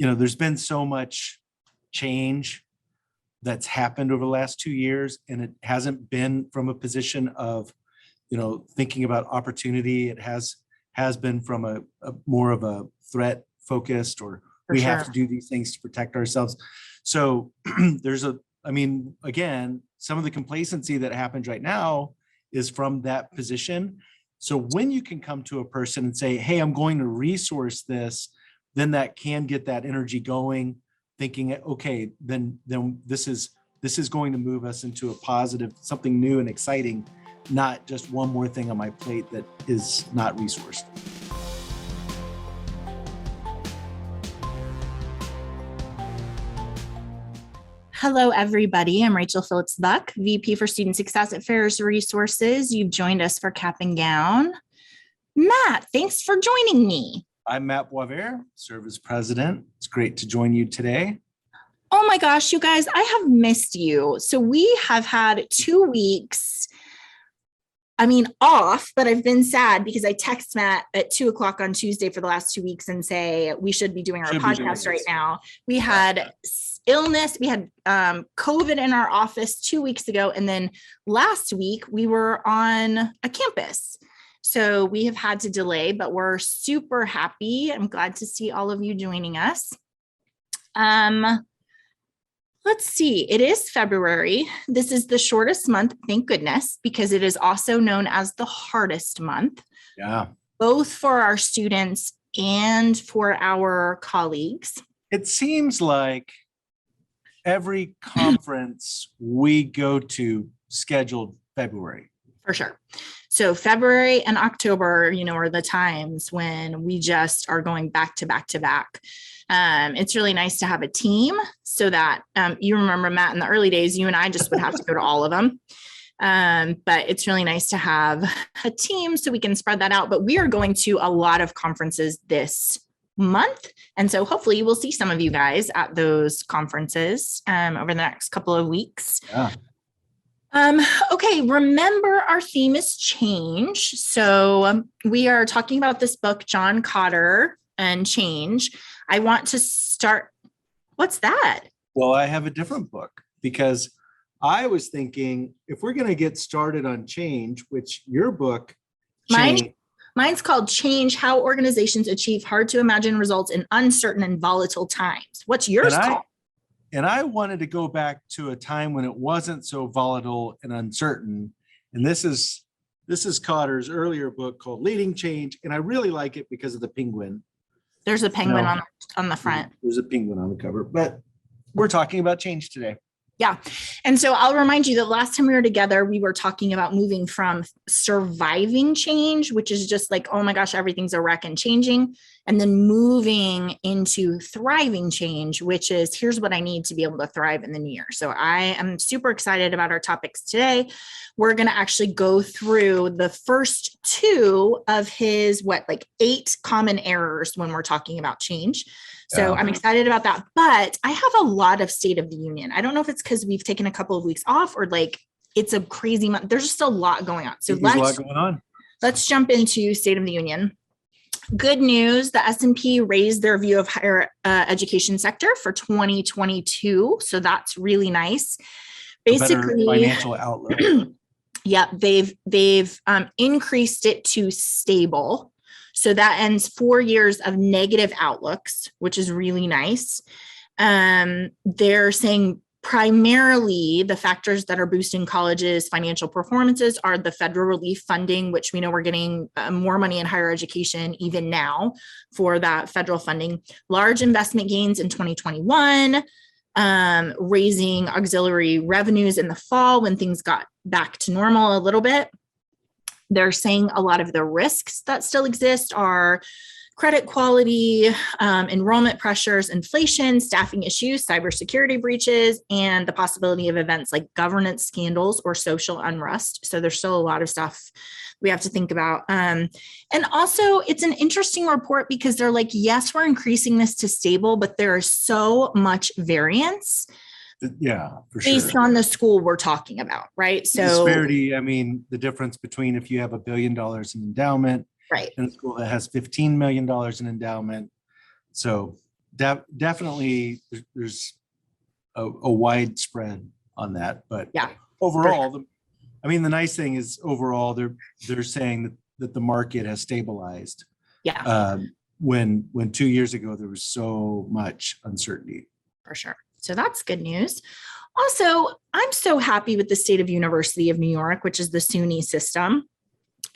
there's been so much change that's happened over the last 2 years, and it hasn't been from a position of, thinking about opportunity. It has been from a more of a threat focused, or we have to do these things to protect ourselves. So again, some of the complacency that happens right now is from that position. So when you can come to a person and say, hey, I'm going to resource this, then that can get that energy going, thinking, okay, then this is going to move us into a positive, something new and exciting, not just one more thing on my plate that is not resourced. Hello, everybody. I'm Rachel Phillips-Buck, VP for Student Success at Ferris Resources. You've joined us for Cap and Gown. Matt, thanks for joining me. I'm Matt Boisvert, serve as president. It's great to join you today. Oh my gosh, you guys, I have missed you. So we have had 2 weeks, off, but I've been sad because I text Matt at 2:00 on Tuesday for the last 2 weeks and say, we should be doing our podcast right now. We had illness. We had COVID in our office 2 weeks ago. And then last week we were on a campus. So we have had to delay, but we're super happy. I'm glad to see all of you joining us. Let's see, it is February. This is the shortest month, thank goodness, because it is also known as the hardest month. Yeah. Both for our students and for our colleagues. It seems like every conference we go to scheduled February. For sure. So February and October, are the times when we just are going back to back to back. It's really nice to have a team so that you remember, Matt, in the early days, you and I just would have to go to all of them. But it's really nice to have a team so we can spread that out. But we are going to a lot of conferences this month. And so hopefully you will see some of you guys at those conferences over the next couple of weeks. Yeah. Okay, remember our theme is change. So we are talking about this book, John Kotter and Change. I want to start. What's that? Well, I have a different book because I was thinking if we're going to get started on change, which your book, Mine's called Change, How Organizations Achieve Hard to Imagine Results in Uncertain and Volatile Times. What's yours called? And I wanted to go back to a time when it wasn't so volatile and uncertain. And this is Kotter's earlier book called Leading Change. And I really like it because of the penguin. There's a penguin on the front. There's a penguin on the cover, but we're talking about change today. Yeah. And so I'll remind you that last time we were together, we were talking about moving from surviving change, which is just like, oh my gosh, everything's a wreck and changing. And then moving into thriving change, which is here's what I need to be able to thrive in the new year. So I am super excited about our topics today. We're going to actually go through the first 2 of his, 8 common errors when we're talking about change. So I'm excited about that, but I have a lot of State of the Union. I don't know if it's because we've taken a couple of weeks off or it's a crazy month. There's just a lot going on. So let's jump into State of the Union. Good news, the S&P raised their view of higher education sector for 2022. So that's really nice. Basically, financial outlook. Yeah, they've increased it to stable. So that ends 4 years of negative outlooks, which is really nice. They're saying primarily the factors that are boosting colleges' financial performances are the federal relief funding, which we know we're getting more money in higher education even now for that federal funding. Large investment gains in 2021, raising auxiliary revenues in the fall when things got back to normal a little bit. They're saying a lot of the risks that still exist are credit quality, enrollment pressures, inflation, staffing issues, cybersecurity breaches, and the possibility of events like governance scandals or social unrest. So there's still a lot of stuff we have to think about. And also it's an interesting report because they're like, yes, we're increasing this to stable, but there is so much variance. Yeah, for sure. Based on the school we're talking about, right? So disparity, the difference between if you have $1 billion in endowment, right, and a school that has $15 million in endowment. So definitely there's a wide spread on that, but Yeah. overall, the nice thing is overall they're saying that the market has stabilized. Yeah, When 2 years ago there was so much uncertainty. for sure. So that's good news. Also, I'm so happy with the State of University of New York, which is the SUNY system.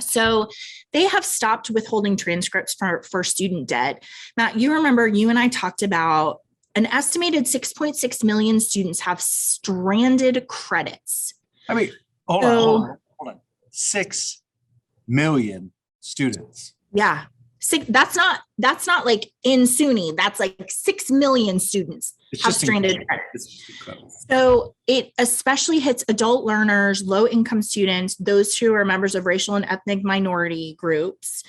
So they have stopped withholding transcripts for student debt. Matt, you remember you and I talked about an estimated 6.6 million students have stranded credits. I mean, hold on. 6 million students. Yeah. That's not like in SUNY. That's like 6 million students have stranded credits. So it especially hits adult learners, low income students, those who are members of racial and ethnic minority groups.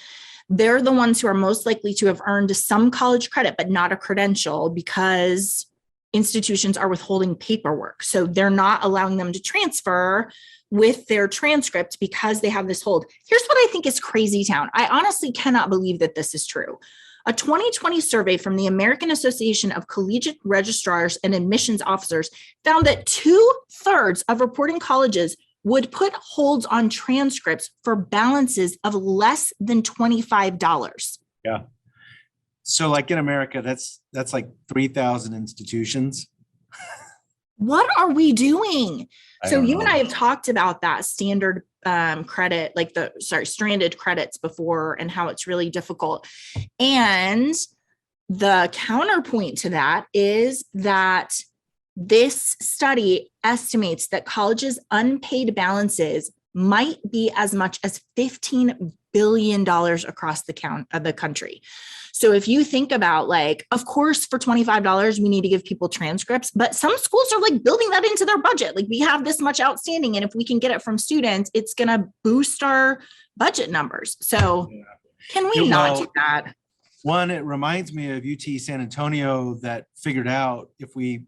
They're the ones who are most likely to have earned some college credit, but not a credential because institutions are withholding paperwork. So they're not allowing them to transfer with their transcript because they have this hold. Here's what I think is crazy town. I honestly cannot believe that this is true. A 2020 survey from the American Association of Collegiate Registrars and Admissions Officers found that 2/3 of reporting colleges would put holds on transcripts for balances of less than $25. Yeah. So like in America, that's like 3,000 institutions. What are we doing? So you and know. I have talked about that standard credit, like stranded credits before, and how it's really difficult. And the counterpoint to that is that this study estimates that colleges' unpaid balances might be as much as $15 billion across the country. So if you think about like, of course, for $25, we need to give people transcripts, but some schools are like building that into their budget. Like we have this much outstanding, and if we can get it from students, it's going to boost our budget numbers. So can we not do that? One, it reminds me of UT San Antonio that figured out if we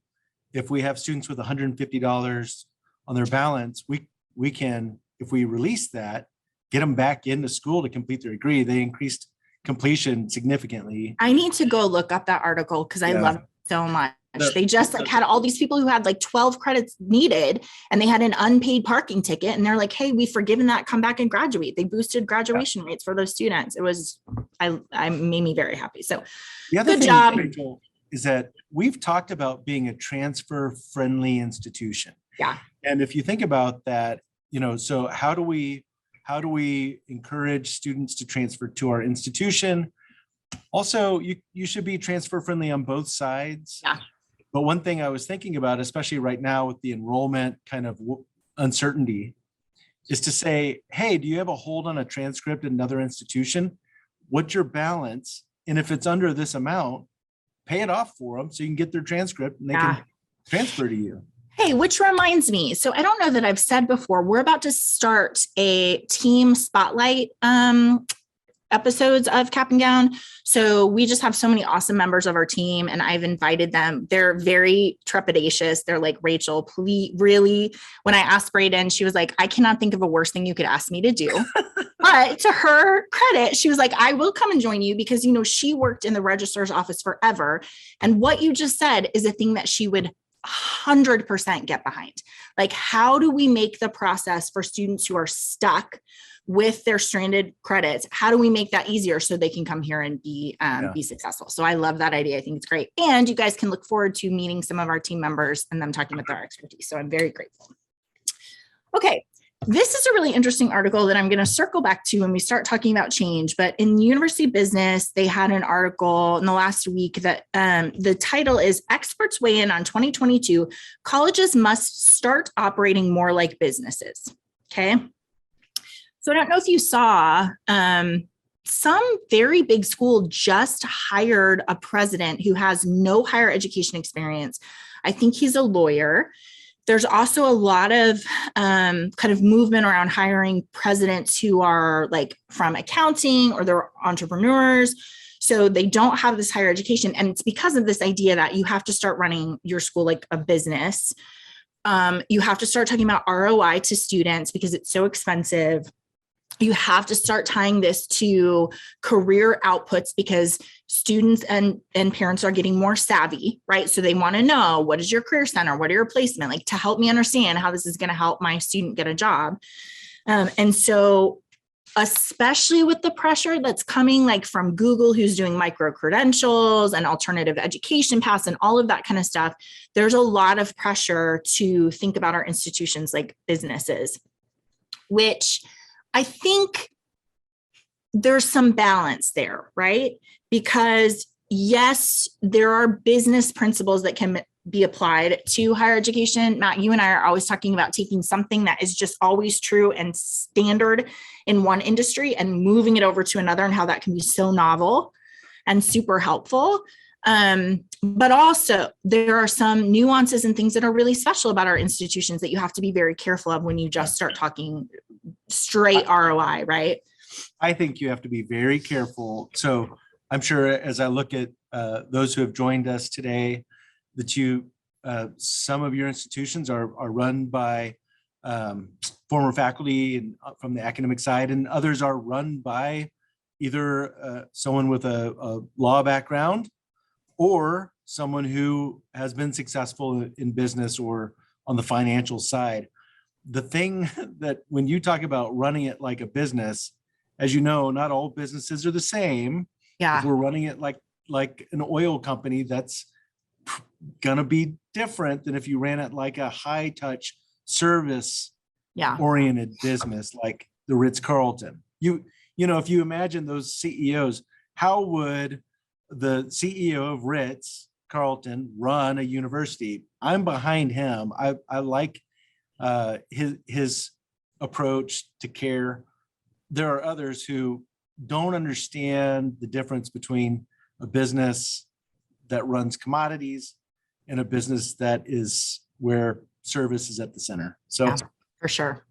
have students with $150 on their balance, we can, if we release that, get them back into school to complete their degree. They increased completion significantly. I need to go look up that article because I love it so much. They just like had all these people who had like 12 credits needed and they had an unpaid parking ticket, and they're like, hey, we've forgiven that, come back and graduate. They boosted graduation rates for those students. It was, I made me very happy. So the other good thing, job. Rachel, is that we've talked about being a transfer friendly institution. Yeah. And if you think about that, so how do we encourage students to transfer to our institution? Also, you should be transfer friendly on both sides. Yeah. But one thing I was thinking about, especially right now with the enrollment kind of uncertainty, is to say, hey, do you have a hold on a transcript at another institution? What's your balance? And if it's under this amount, pay it off for them so you can get their transcript and they can transfer to you. Hey, which reminds me, so I don't know that I've said before, we're about to start a team spotlight episodes of Cap and Gown. So we just have so many awesome members of our team, and I've invited them. They're very trepidatious. They're like, Rachel, please, really? When I asked Brayden, she was like, I cannot think of a worse thing you could ask me to do. But to her credit, she was like, I will come and join you because, she worked in the registrar's office forever. And what you just said is a thing that she would 100% get behind. Like, how do we make the process for students who are stuck with their stranded credits? How do we make that easier so they can come here and be successful? So I love that idea. I think it's great. And you guys can look forward to meeting some of our team members and them talking about their expertise. So I'm very grateful. Okay. This is a really interesting article that I'm going to circle back to when we start talking about change. But in University Business, they had an article in the last week that the title is Experts Weigh In on 2022, Colleges Must Start Operating More Like Businesses. Okay. So I don't know if you saw, some very big school just hired a president who has no higher education experience. I think he's a lawyer. There's also a lot of kind of movement around hiring presidents who are like from accounting or they're entrepreneurs. So they don't have this higher education. And it's because of this idea that you have to start running your school like a business. You have to start talking about ROI to students because it's so expensive. You have to start tying this to career outputs, because students and parents are getting more savvy, right? So they want to know, what is your career center? What are your placement? Like, to help me understand how this is going to help my student get a job. And so, especially with the pressure that's coming like from Google, who's doing micro credentials and alternative education paths and all of that kind of stuff, there's a lot of pressure to think about our institutions like businesses, which I think there's some balance there, right? Because yes, there are business principles that can be applied to higher education. Matt, you and I are always talking about taking something that is just always true and standard in one industry and moving it over to another, and how that can be so novel and super helpful. But also there are some nuances and things that are really special about our institutions that you have to be very careful of when you just start talking straight ROI, right? I think you have to be very careful. So I'm sure as I look at those who have joined us today, that some of your institutions are run by former faculty and from the academic side, and others are run by either someone with a law background or someone who has been successful in business or on the financial side. The thing that when you talk about running it like a business, as you know, not all businesses are the same. Yeah. If we're running it like an oil company, that's gonna be different than if you ran it like a high touch service oriented business like the Ritz-Carlton. You know, if you imagine those CEOs, how would the CEO of Ritz-Carlton run a university? I'm behind him. I like his approach to care. There are others who don't understand the difference between a business that runs commodities and a business that is where service is at the center. So yeah, for sure.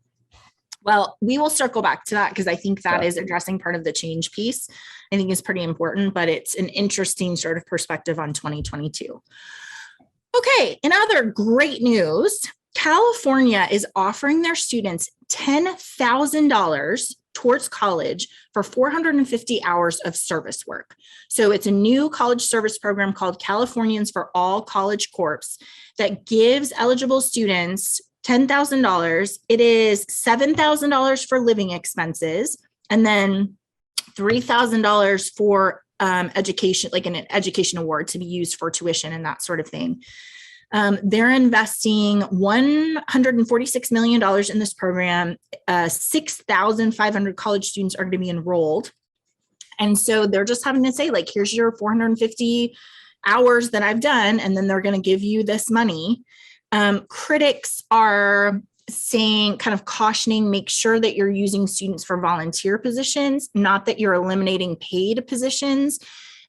Well, we will circle back to that, because I think that is addressing part of the change piece. I think is pretty important, but it's an interesting sort of perspective on 2022. Okay, in other great news, California is offering their students $10,000 towards college for 450 hours of service work. So it's a new college service program called Californians for All College Corps that gives eligible students $10,000. It is $7,000 for living expenses, and then $3,000 for education, like an education award to be used for tuition and that sort of thing. They're investing $146 million in this program. 6,500 college students are going to be enrolled. And so they're just having to say, like, here's your 450 hours that I've done, and then they're going to give you this money. Critics are saying, kind of cautioning, make sure that you're using students for volunteer positions, not that you're eliminating paid positions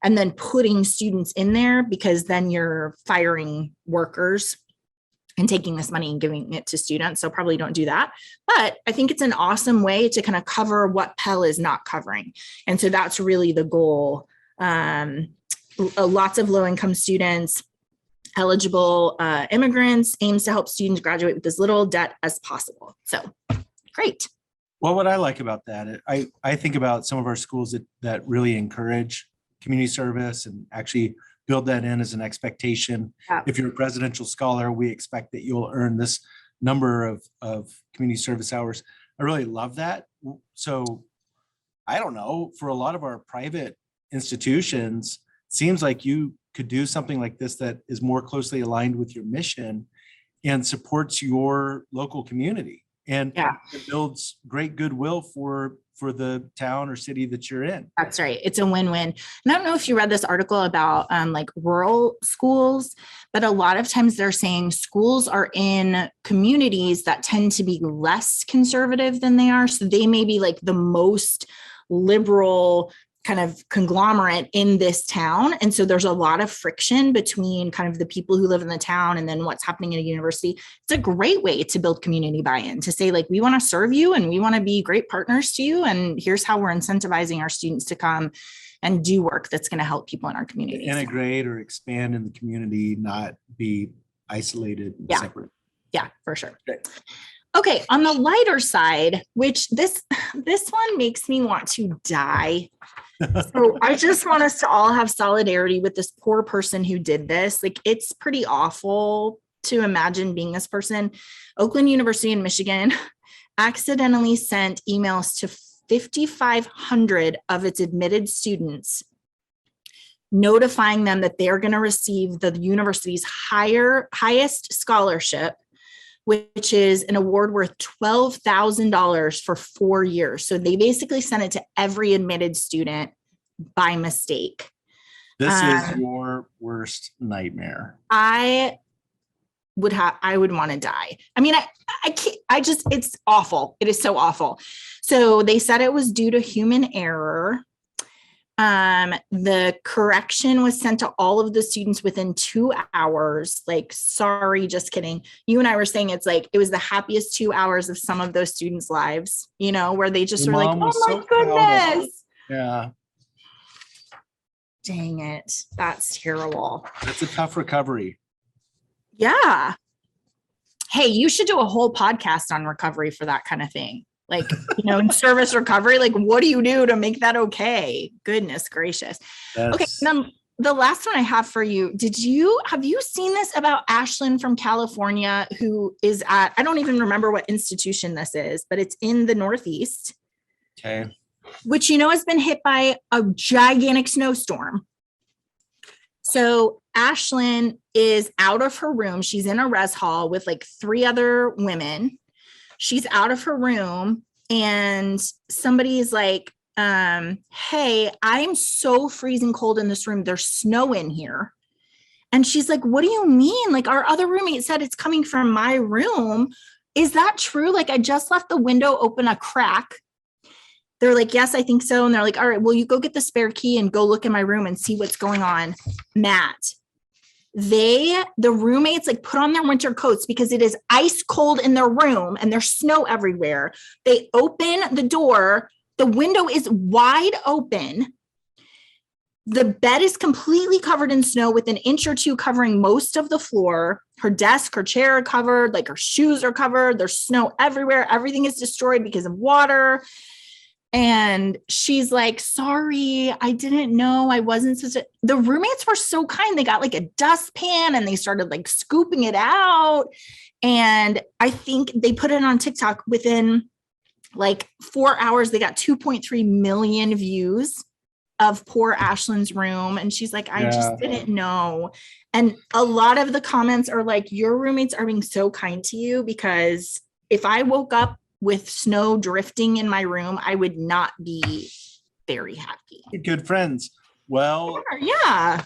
and then putting students in there, because then you're firing workers and taking this money and giving it to students. So probably don't do that. But I think it's an awesome way to kind of cover what Pell is not covering. And so that's really the goal. Lots of low-income students, eligible immigrants, aims to help students graduate with as little debt as possible. So great. Well, what I like about that, I think about some of our schools that really encourage community service and actually build that in as an expectation. Yeah. If you're a presidential scholar, we expect that you'll earn this number of community service hours. I really love that. So I don't know, for a lot of our private institutions, it seems like you could do something like this that is more closely aligned with your mission and supports your local community, and it builds great goodwill for the town or city that you're in. That's right. It's a win-win. And I don't know if you read this article about like rural schools, but a lot of times they're saying schools are in communities that tend to be less conservative than they are. So they may be like the most liberal kind of conglomerate in this town. And so there's a lot of friction between kind of the people who live in the town and then what's happening at a university. It's a great way to build community buy-in, to say, like, we want to serve you and we want to be great partners to you. And here's how we're incentivizing our students to come and do work that's going to help people in our community. Integrate or expand in the community, not be isolated and separate. Yeah, for sure. Okay. Okay, on the lighter side, which this one makes me want to die. So I just want us to all have solidarity with this poor person who did this. Like, it's pretty awful to imagine being this person. Oakland University in Michigan accidentally sent emails to 5,500 of its admitted students, notifying them that they're going to receive the university's highest scholarship, which is an award worth $12,000 for 4 years. So they basically sent it to every admitted student by mistake. This is your worst nightmare. I would want to die. I mean, I can't, it's awful. It is so awful. So they said it was due to human error. The correction was sent to all of the students within 2 hours. Like, sorry, just kidding. You and I were saying it's like, it was the happiest 2 hours of some of those students' lives, where they just were like, oh my goodness. Yeah. Dang it. That's terrible. It's a tough recovery. Yeah. Hey, you should do a whole podcast on recovery for that kind of thing. Like, in service recovery, like, what do you do to make that okay? Goodness gracious. Okay. Now, the last one I have for you, have you seen this about Ashlyn from California, who is at, I don't even remember what institution this is, but it's in the Northeast. Okay. Which, has been hit by a gigantic snowstorm. So Ashlyn is out of her room. She's in a res hall with like 3 other women. She's out of her room and somebody is like, hey, I'm so freezing cold in this room. There's snow in here. And she's like, what do you mean? Like, our other roommate said it's coming from my room. Is that true? Like, I just left the window open a crack. They're like, yes, I think so. And they're like, all right, well, you go get the spare key and go look in my room and see what's going on. Matt, the roommates like put on their winter coats because it is ice cold in their room and there's snow everywhere. They open the door. The window is wide open. The bed is completely covered in snow with an inch or two covering most of the floor. Her desk, her chair are covered, like her shoes are covered. There's snow everywhere. Everything is destroyed because of water. And she's like, sorry, I didn't know. I wasn't the roommates were so kind. They got like a dustpan and they started like scooping it out. And I think they put it on TikTok within like 4 hours. They got 2.3 million views of poor Ashlyn's room. And she's like, I just didn't know. And a lot of the comments are like, your roommates are being so kind to you, because if I woke up with snow drifting in my room, I would not be very happy. Good friends. Well, yeah.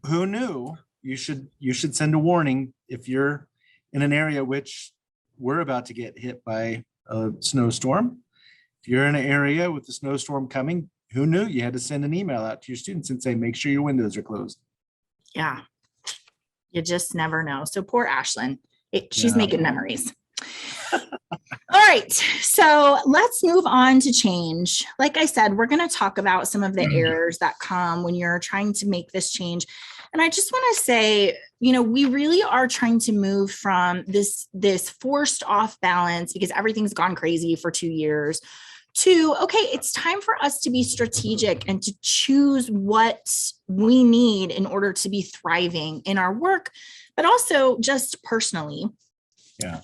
Who knew? You should send a warning if you're in an area which we're about to get hit by a snowstorm. If you're in an area with a snowstorm coming, who knew? You had to send an email out to your students and say, make sure your windows are closed. Yeah. You just never know. So poor Ashlyn, she's making memories. All right, so let's move on to change. Like I said, we're going to talk about some of the errors that come when you're trying to make this change. And I just want to say, we really are trying to move from this forced off balance because everything's gone crazy for 2 years to, okay, it's time for us to be strategic and to choose what we need in order to be thriving in our work, but also just personally. Yeah.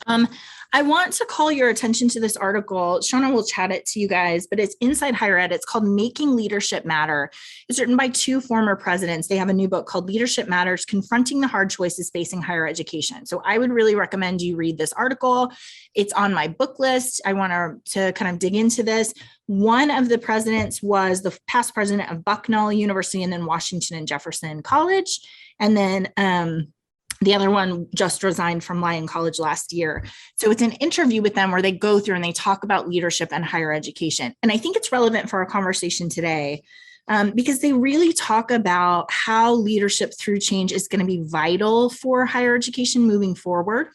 I want to call your attention to this article. Shauna will chat it to you guys, but it's Inside Higher Ed. It's called Making Leadership Matter. It's written by 2 former presidents. They have a new book called Leadership Matters, Confronting the Hard Choices Facing Higher Education. So I would really recommend you read this article. It's on my book list. I want to kind of dig into this. One of the presidents was the past president of Bucknell University and then Washington and Jefferson College. And then, the other one just resigned from Lyon College last year. So it's an interview with them where they go through and they talk about leadership and higher education. And I think it's relevant for our conversation today because they really talk about how leadership through change is going to be vital for higher education moving forward.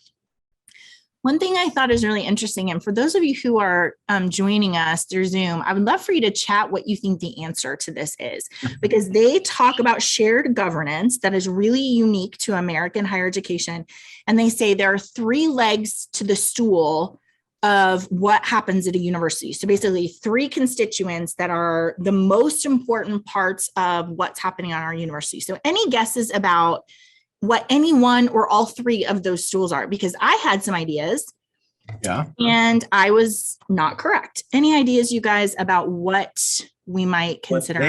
One thing I thought is really interesting, and for those of you who are joining us through Zoom, I would love for you to chat what you think the answer to this is, because they talk about shared governance that is really unique to American higher education. And they say there are three legs to the stool of what happens at a university. So basically, three constituents that are the most important parts of what's happening on our university. So any guesses about what any one or all three of those stools are? Because I had some ideas. Yeah. And I was not correct. Any ideas, you guys, about what we might consider?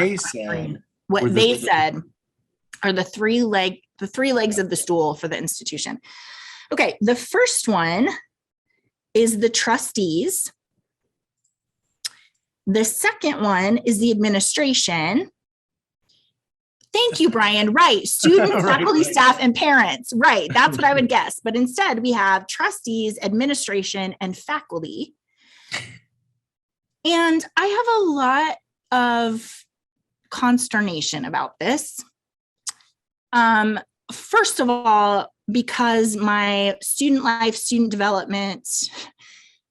What they said are the three legs of the stool for the institution. Okay, the first one is the trustees. The second one is the administration. Thank you, Brian. Right. Students, faculty, staff, and parents. Right. That's what I would guess. But instead, we have trustees, administration, and faculty. And I have a lot of consternation about this. First of all, because my student life, student development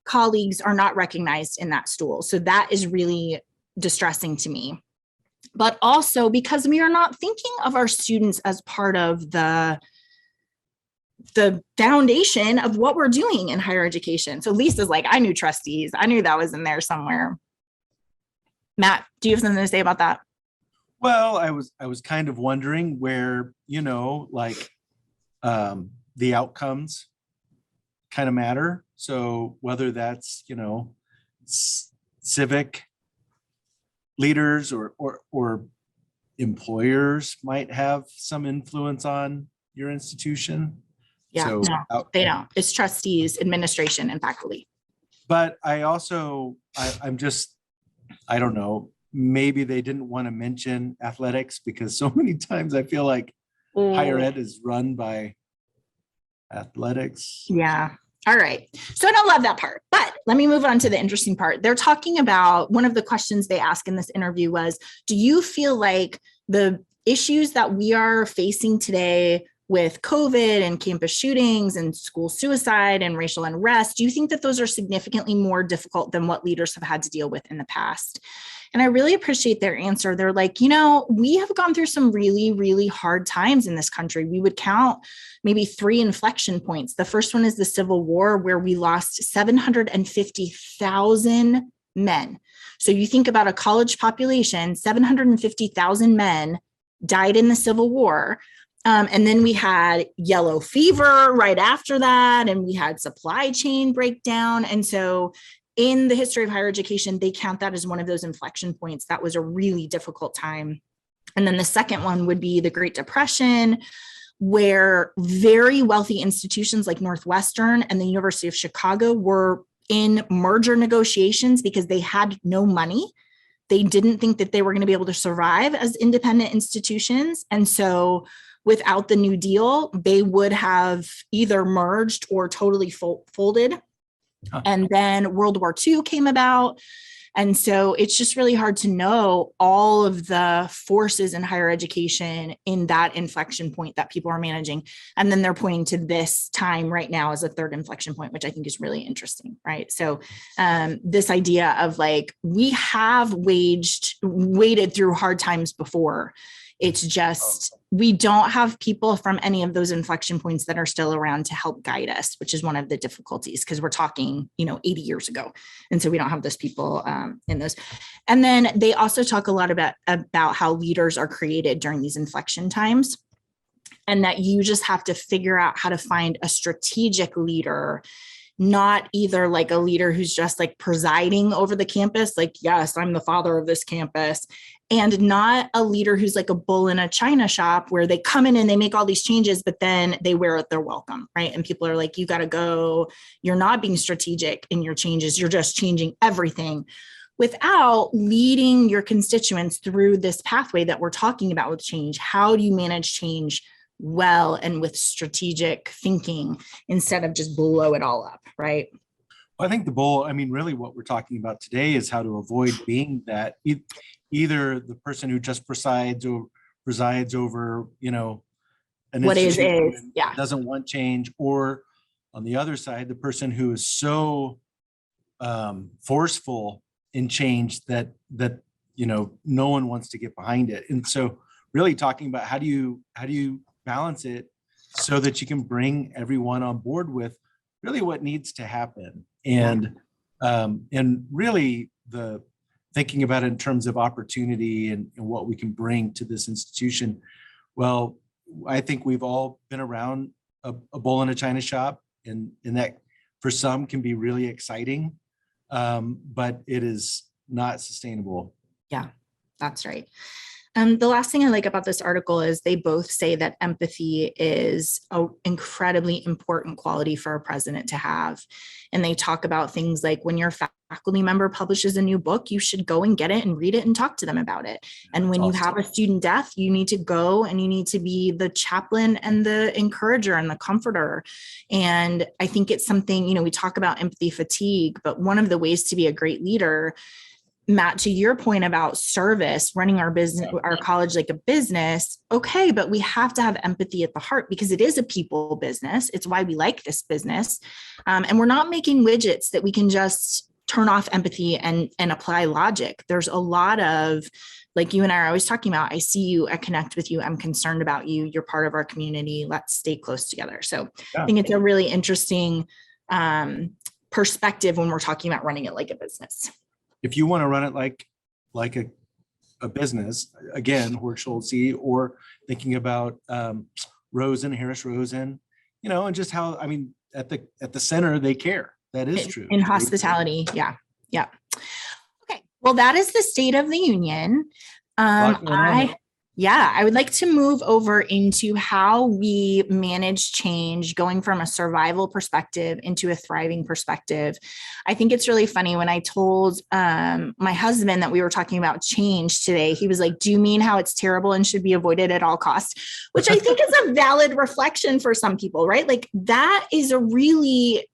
colleagues are not recognized in that stool. So that is really distressing to me. But also because we are not thinking of our students as part of the foundation of what we're doing in higher education. So Lisa's like, I knew trustees. I knew that was in there somewhere. Matt, do you have something to say about that? Well, I was kind of wondering where, like the outcomes kind of matter. So whether that's, civic leaders or employers might have some influence on your institution. Yeah, so, no, they don't. It's trustees, administration, and faculty. But I don't know, maybe they didn't want to mention athletics because so many times I feel like higher ed is run by athletics. Yeah. All right. So I don't love that part, but let me move on to the interesting part. They're talking about, one of the questions they asked in this interview was, do you feel like the issues that we are facing today with COVID and campus shootings and school suicide and racial unrest, do you think that those are significantly more difficult than what leaders have had to deal with in the past? And I really appreciate their answer. They're like, we have gone through some really, really hard times in this country. We would count maybe 3 inflection points. The first one is the Civil War, where we lost 750,000 men. So you think about a college population, 750,000 men died in the Civil War. And then we had yellow fever right after that, and we had supply chain breakdown. And so in the history of higher education, they count that as one of those inflection points. That was a really difficult time. And then the second one would be the Great Depression, where very wealthy institutions like Northwestern and the University of Chicago were in merger negotiations because they had no money. They didn't think that they were going to be able to survive as independent institutions. And so without the New Deal, they would have either merged or totally folded. And then World War II came about. And so it's just really hard to know all of the forces in higher education in that inflection point that people are managing. And then they're pointing to this time right now as a third inflection point, which I think is really interesting, right? So this idea of like, we have waded through hard times before. It's just, we don't have people from any of those inflection points that are still around to help guide us, which is one of the difficulties because we're talking, 80 years ago. And so we don't have those people in those. And then they also talk a lot about how leaders are created during these inflection times, and that you just have to figure out how to find a strategic leader, not either like a leader who's just like presiding over the campus, like, yes, I'm the father of this campus, and not a leader who's like a bull in a china shop where they come in and they make all these changes, but then they wear out their welcome, right? And people are like, you got to go. You're not being strategic in your changes. You're just changing everything without leading your constituents through this pathway that we're talking about with change. How do you manage change well and with strategic thinking instead of just blow it all up, right? I think really what we're talking about today is how to avoid being that either the person who just presides over, an what institution yeah, doesn't want change, or on the other side, the person who is so forceful in change that no one wants to get behind it. And so really talking about how do you balance it so that you can bring everyone on board with really what needs to happen. And really the thinking about it in terms of opportunity and what we can bring to this institution. Well, I think we've all been around a bull in a china shop, and that for some can be really exciting, but it is not sustainable. Yeah, that's right. The last thing I like about this article is they both say that empathy is an incredibly important quality for a president to have. And they talk about things like when your faculty member publishes a new book, you should go and get it and read it and talk to them about it. And when you have a student death, you need to go and you need to be the chaplain and the encourager and the comforter. And I think it's something, we talk about empathy fatigue, but one of the ways to be a great leader, Matt, to your point about service, running our business, our college like a business, okay, but we have to have empathy at the heart because it is a people business. It's why we like this business. And we're not making widgets that we can just turn off empathy and apply logic. There's a lot of, like you and I are always talking about, I see you, I connect with you, I'm concerned about you, you're part of our community, let's stay close together. So I think it's a really interesting perspective when we're talking about running it like a business. If you want to run it like a business, again, Hort Schultz, or thinking about Harris Rosen, and just how, at the center, they care. That is true. In hospitality. Yeah. Okay. Well, that is the State of the Union. I would like to move over into how we manage change, going from a survival perspective into a thriving perspective. I think it's really funny when I told my husband that we were talking about change today, he was like, do you mean how it's terrible and should be avoided at all costs? Which I think is a valid reflection for some people, right? Like that is a really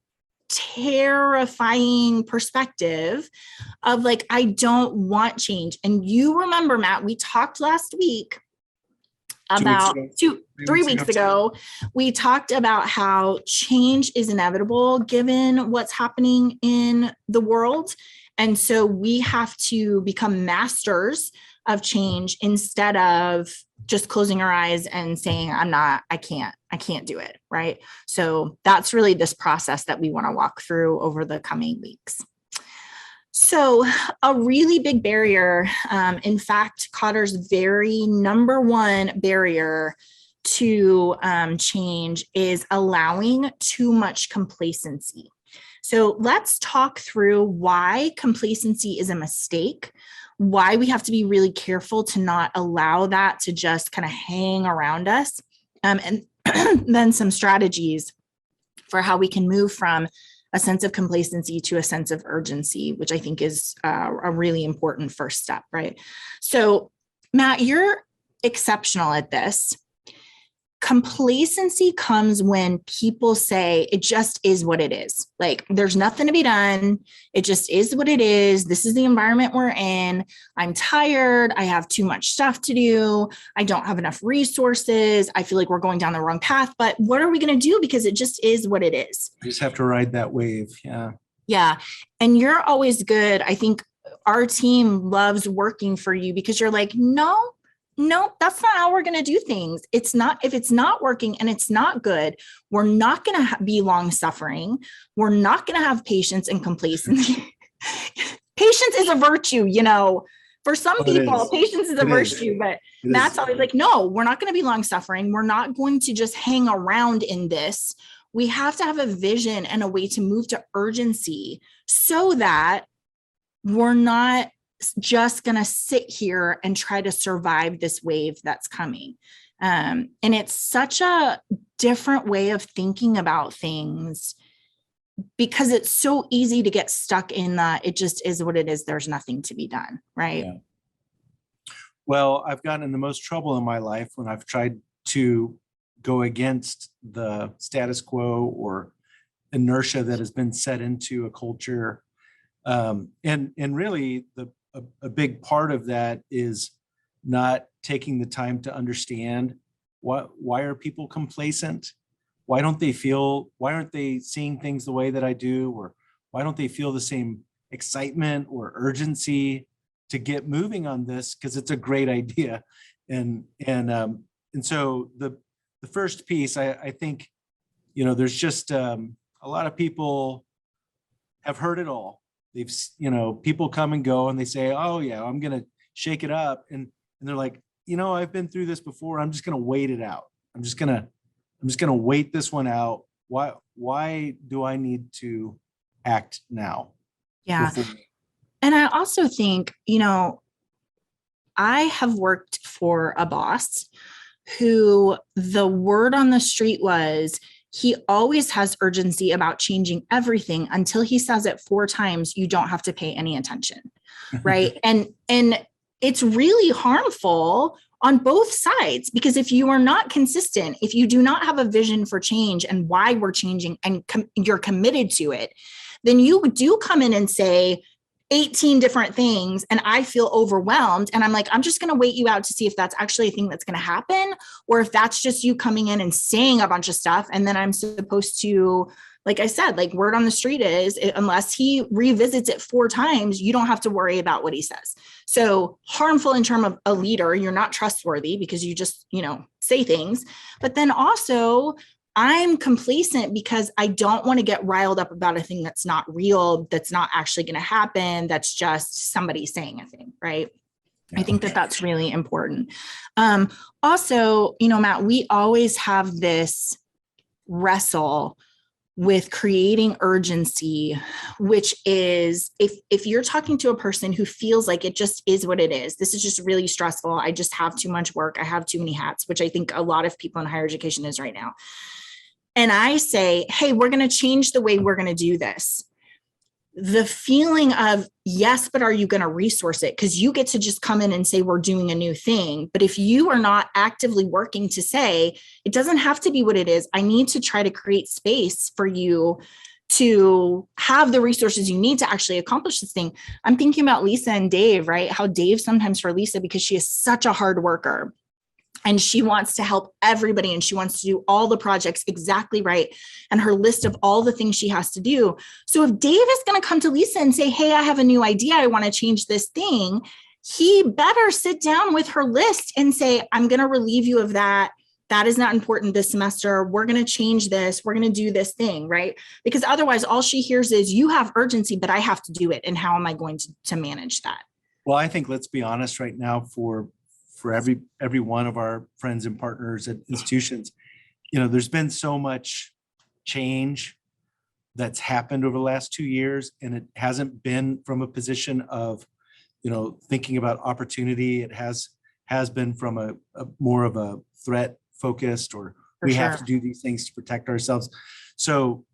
terrifying perspective of like, I don't want change. And you remember, Matt, we talked last week about 3 weeks ago, we talked about how change is inevitable given what's happening in the world. And so we have to become masters of change instead of just closing our eyes and saying, I can't do it. Right. So that's really this process that we want to walk through over the coming weeks. So a really big barrier, in fact, Cotter's very number one barrier to change is allowing too much complacency. So let's talk through why complacency is a mistake, why we have to be really careful to not allow that to just kind of hang around us, and then some strategies for how we can move from a sense of complacency to a sense of urgency, which I think is a really important first step, right? So Matt, you're exceptional at this. Complacency comes when people say it just is what it is. Like there's nothing to be done. It just is what it is. This is the environment we're in. I'm tired. I have too much stuff to do. I don't have enough resources. I feel like we're going down the wrong path, but what are we going to do? Because it just is what it is. You just have to ride that wave. Yeah. And you're always good. I think our team loves working for you because you're like, no, that's not how we're going to do things. It's not, if it's not working and it's not good, we're not going to be long suffering. We're not going to have patience and complacency. Patience is a virtue, for some people, patience is a virtue, but Matt's always like, no, we're not going to be long suffering. We're not going to just hang around in this. We have to have a vision and a way to move to urgency so that we're not just going to sit here and try to survive this wave that's coming. And it's such a different way of thinking about things because it's so easy to get stuck in that it just is what it is. There's nothing to be done. Right. Yeah. Well, I've gotten in the most trouble in my life when I've tried to go against the status quo or inertia that has been set into a culture. And really a big part of that is not taking the time to understand why are people complacent? why aren't they seeing things the way that I do? Or why don't they feel the same excitement or urgency to get moving on this? Because it's a great idea. And so the first piece, I think, there's just a lot of people have heard it all. People come and go and they say, oh yeah, I'm going to shake it up. And they're like, I've been through this before. I'm just going to wait it out. I'm just going to wait this one out. Why do I need to act now? Yeah. And I also think, I have worked for a boss who the word on the street was, he always has urgency about changing everything until he says it 4 times, you don't have to pay any attention. Right. And it's really harmful on both sides, because if you are not consistent, if you do not have a vision for change and why we're changing and you're committed to it, then you do come in and say 18 different things and I feel overwhelmed. And I'm like, I'm just going to wait you out to see if that's actually a thing that's going to happen, or if that's just you coming in and saying a bunch of stuff. And then I'm supposed to, like I said, like word on the street is, unless he revisits it 4 times, you don't have to worry about what he says. So harmful in terms of a leader, you're not trustworthy because you just, say things. But then also I'm complacent because I don't want to get riled up about a thing that's not real, that's not actually going to happen. That's just somebody saying a thing, right? Yeah. I think that that's really important. Also, Matt, we always have this wrestle with creating urgency, which is if you're talking to a person who feels like it just is what it is, this is just really stressful, I just have too much work, I have too many hats, which I think a lot of people in higher education is right now. And I say, hey, we're going to change the way we're going to do this. The feeling of, yes, but are you going to resource it? Because you get to just come in and say, we're doing a new thing. But if you are not actively working to say, it doesn't have to be what it is, I need to try to create space for you to have the resources you need to actually accomplish this thing. I'm thinking about Lisa and Dave, right? How Dave sometimes for Lisa, because she is such a hard worker, and she wants to help everybody and she wants to do all the projects exactly right, and her list of all the things she has to do. So if Dave is going to come to Lisa and say, hey, I have a new idea, I want to change this thing, he better sit down with her list and say, I'm going to relieve you of that. That is not important this semester. We're going to change this. We're going to do this thing, right? Because otherwise all she hears is, you have urgency, but I have to do it. And how am I going to manage that? Well, I think, let's be honest right now, for every one of our friends and partners at institutions, there's been so much change that's happened over the last 2 years, and it hasn't been from a position of, thinking about opportunity. It has been from a more of a threat focused, or we have to do these things to protect ourselves. So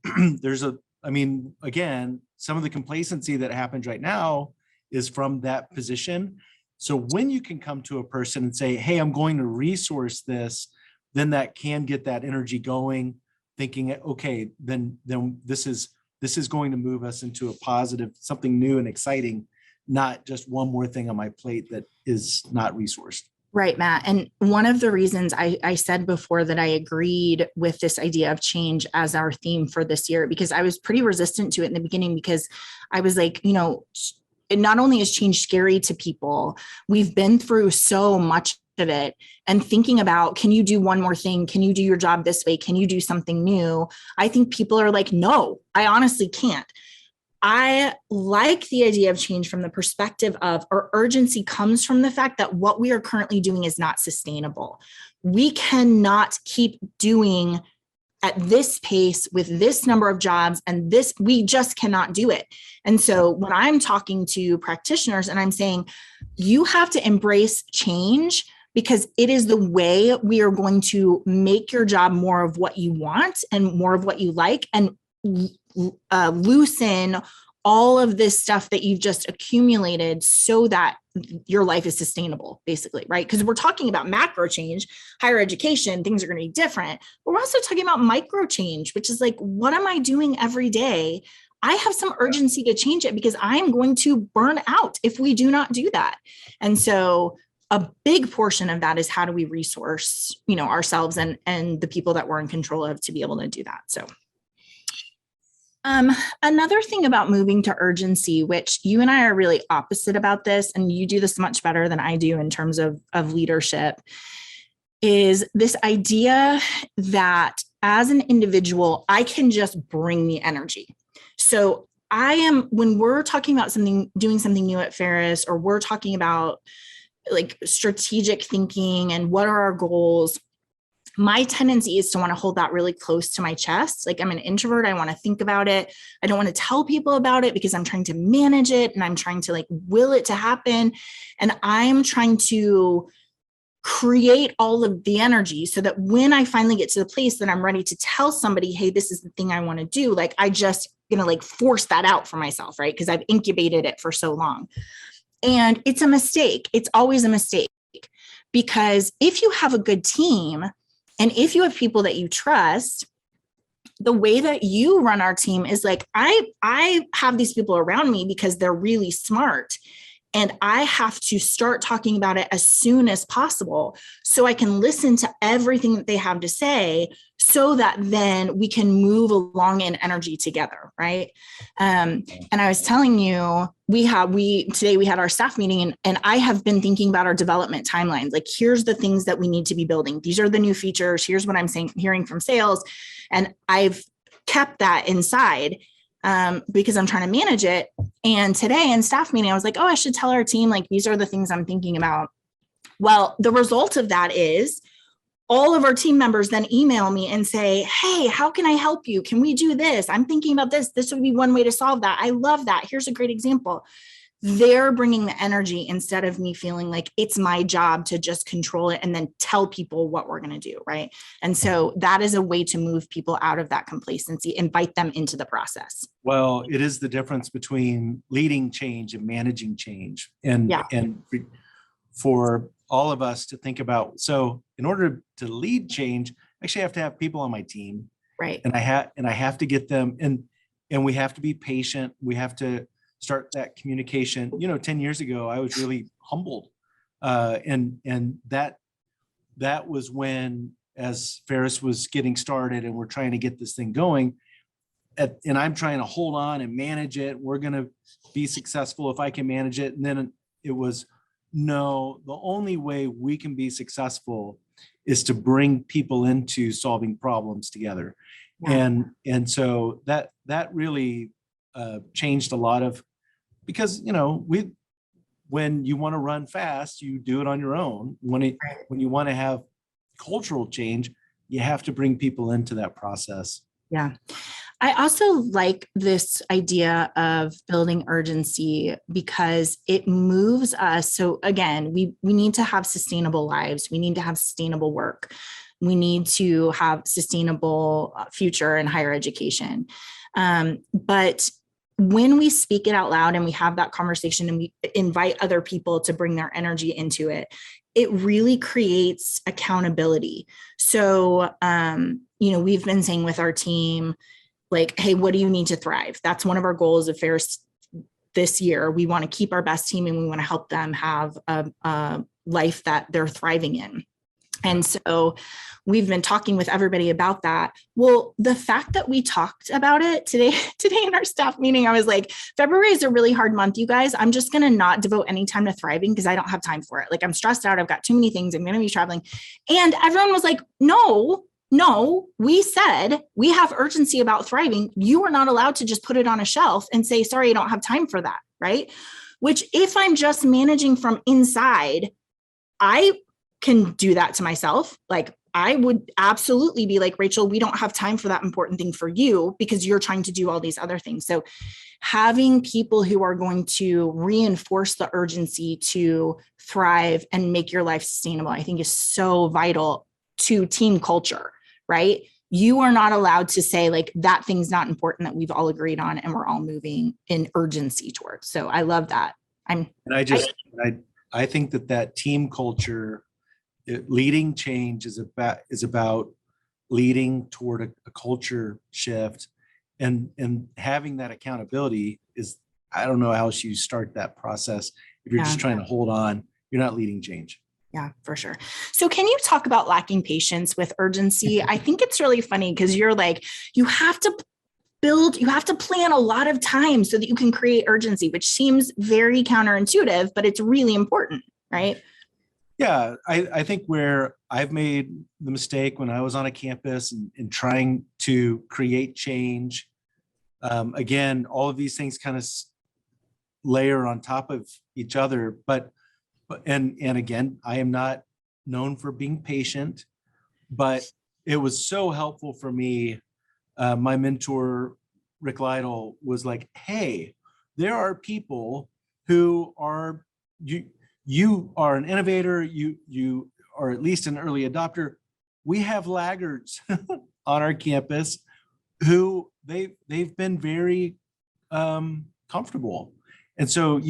again, some of the complacency that happens right now is from that position. So when you can come to a person and say, hey, I'm going to resource this, then that can get that energy going, thinking, okay, then this is going to move us into a positive, something new and exciting, not just one more thing on my plate that is not resourced. Right, Matt. And one of the reasons I said before that I agreed with this idea of change as our theme for this year, because I was pretty resistant to it in the beginning, because I was like, it not only is change scary to people, we've been through so much of it, and thinking about, can you do one more thing? Can you do your job this way? Can you do something new? I think people are like, no, I honestly can't. I like the idea of change from the perspective of our urgency comes from the fact that what we are currently doing is not sustainable. We cannot keep doing at this pace with this number of jobs, and this, we just cannot do it. And so when I'm talking to practitioners and I'm saying, you have to embrace change, because it is the way we are going to make your job more of what you want and more of what you like, and loosen all of this stuff that you've just accumulated so that your life is sustainable, basically, right? Because we're talking about macro change, higher education, things are going to be different. But we're also talking about micro change, which is like, what am I doing every day? I have some urgency to change it because I'm going to burn out if we do not do that. And so a big portion of that is how do we resource, ourselves and the people that we're in control of to be able to do that. So another thing about moving to urgency, which you and I are really opposite about this, and you do this much better than I do in terms of leadership, is this idea that as an individual, I can just bring the energy. So when we're talking about doing something new at Ferris, or we're talking about like strategic thinking and what are our goals, my tendency is to want to hold that really close to my chest. Like, I'm an introvert. I want to think about it. I don't want to tell people about it because I'm trying to manage it and I'm trying to like will it to happen. And I'm trying to create all of the energy so that when I finally get to the place that I'm ready to tell somebody, hey, this is the thing I want to do, like I just like force that out for myself, right? Because I've incubated it for so long. And it's a mistake. It's always a mistake, because if you have a good team and if you have people that you trust, the way that you run our team is like, I have these people around me because they're really smart. And I have to start talking about it as soon as possible so I can listen to everything that they have to say, so that then we can move along in energy together, right? And I was telling you, today we had our staff meeting, and I have been thinking about our development timelines. Like, here's the things that we need to be building. These are the new features. Here's what I'm hearing from sales. And I've kept that inside because I'm trying to manage it. And today in staff meeting, I was like, oh, I should tell our team, like, these are the things I'm thinking about. Well, the result of that is all of our team members then email me and say, hey, how can I help you? Can we do this? I'm thinking about this. This would be one way to solve that. I love that. Here's a great example. They're bringing the energy instead of me feeling like it's my job to just control it and then tell people what we're going to do, right? And so that is a way to move people out of that complacency, invite them into the process. Well, it is the difference between leading change and managing change. And for all of us to think about, so in order to lead change, I actually have to have people on my team. Right. And I have to get them, and we have to be patient. We have to start that communication. 10 years ago, I was really humbled. And that was when, as Ferris was getting started and we're trying to get this thing going, and I'm trying to hold on and manage it. We're going to be successful if I can manage it. And then it was, no, the only way we can be successful is to bring people into solving problems together. Yeah. And so that really changed a lot of, because when you want to run fast, you do it on your own. When you want to have cultural change, you have to bring people into that process. Yeah. I also like this idea of building urgency because it moves us. So again, we need to have sustainable lives. We need to have sustainable work. We need to have sustainable future and higher education. But when we speak it out loud and we have that conversation and we invite other people to bring their energy into it, it really creates accountability. So, we've been saying with our team, like, hey, what do you need to thrive? That's one of our goals of Ferris this year. We want to keep our best team and we want to help them have a life that they're thriving in. And so we've been talking with everybody about that. Well, the fact that we talked about it today in our staff meeting, I was like, February is a really hard month, you guys. I'm just going to not devote any time to thriving because I don't have time for it. Like, I'm stressed out. I've got too many things. I'm going to be traveling. And everyone was like, no, we said we have urgency about thriving. You are not allowed to just put it on a shelf and say, sorry, I don't have time for that. Right. Which, if I'm just managing from inside, I can do that to myself. Like, I would absolutely be like, Rachel, we don't have time for that important thing for you because you're trying to do all these other things. So having people who are going to reinforce the urgency to thrive and make your life sustainable, I think is so vital to team culture, right? You are not allowed to say like that thing's not important that we've all agreed on and we're all moving in urgency towards. So I love that. I think that team culture, leading change is about leading toward a culture shift, and having that accountability is, I don't know how else you start that process if you're just trying to hold on you're not leading change. Yeah, for sure. So can you talk about lacking patience with urgency? I think it's really funny because you're like, you have to plan a lot of time so that you can create urgency, which seems very counterintuitive, but it's really important, right? Yeah, I think where I've made the mistake when I was on a campus and trying to create change, again, all of these things kind of layer on top of each other, and again, I am not known for being patient, but it was so helpful for me. My mentor, Rick Lytle, was like, hey, there are people who are, you are an innovator, you are at least an early adopter. We have laggards on our campus who they've been very comfortable. And so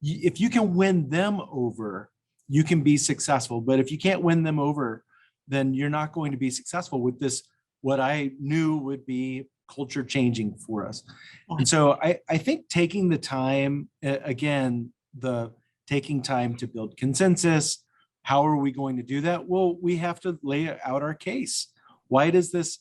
if you can win them over, you can be successful. But if you can't win them over, then you're not going to be successful with this, what I knew would be culture changing for us. And so I think taking the time, again, taking time to build consensus. How are we going to do that? Well, we have to lay out our case. Why does this